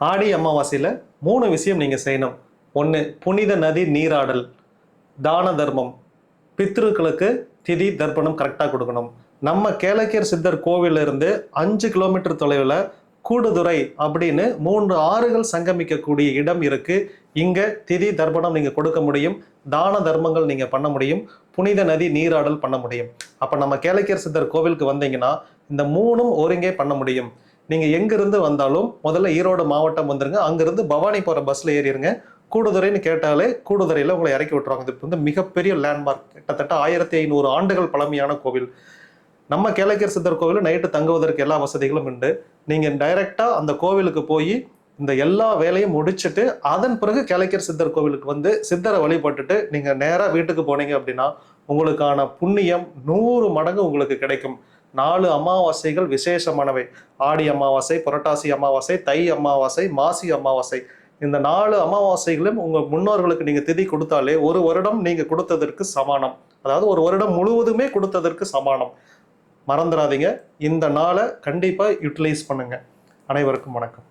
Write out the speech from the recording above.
ஆடி அமாவாசையில் 3 விஷயம் நீங்கள் செய்யணும். ஒன்று, புனித நதி நீராடல், தான தர்மம், பித்ருக்களுக்கு திதி தர்ப்பணம் கரெக்டாக கொடுக்கணும். நம்ம கேளக்கியர் சித்தர் கோவிலில் இருந்து 5 கிலோமீட்டர் தொலைவில் கூடுதுறை அப்படின்னு 3 ஆறுகள் சங்கமிக்கக்கூடிய இடம் இருக்கு. இங்க திதி தர்ப்பணம் நீங்க கொடுக்க முடியும், தான தர்மங்கள் நீங்க பண்ண முடியும், புனித நதி நீராடல் பண்ண முடியும். அப்ப நம்ம கேளக்கியர் சித்தர் கோவிலுக்கு வந்தீங்கன்னா இந்த 3ம் ஒருங்கே பண்ண முடியும். நீங்க எங்கிருந்து வந்தாலும் முதல்ல ஈரோடு மாவட்டம் வந்துருங்க. அங்கிருந்து பவானி போற பஸ்ல ஏறிடுங்க. கூடுதுறைன்னு கேட்டாலே கூடுதுறையில உங்களை இறக்கி விட்டுருவாங்க. இது வந்து மிகப்பெரிய லேண்ட்மார்க், கிட்டத்தட்ட 1500 ஆண்டுகள் பழமையான கோவில். நம்ம கேளக்கியர் சித்தர் கோவில் நைட்டு தங்குவதற்கு எல்லா வசதிகளும் உண்டு. நீங்க டைரக்டா அந்த கோவிலுக்கு போய் இந்த எல்லா வேலையும் முடிச்சுட்டு அதன் பிறகு கேளக்கியர் சித்தர் கோவிலுக்கு வந்து சித்தரை வழிபட்டுட்டு நீங்க நேரா வீட்டுக்கு போனீங்க அப்படின்னா உங்களுக்கான புண்ணியம் 100 மடங்கு உங்களுக்கு கிடைக்கும். 4 அமாவாசைகள் விசேஷமானவை. ஆடி அமாவாசை, புரட்டாசி அமாவாசை, தை அமாவாசை, மாசி அமாவாசை. இந்த 4 அமாவாசைகளும் உங்க முன்னோர்களுக்கு நீங்க திதி கொடுத்தாலே ஒரு வருடம் நீங்க கொடுத்ததற்கு சமானம். அதாவது ஒரு வருடம் முழுவதுமே கொடுத்ததற்கு சமானம். மறந்துடாதீங்க. இந்த நாளை கண்டிப்பா யூட்டிலைஸ் பண்ணுங்க. அனைவருக்கும் வணக்கம்.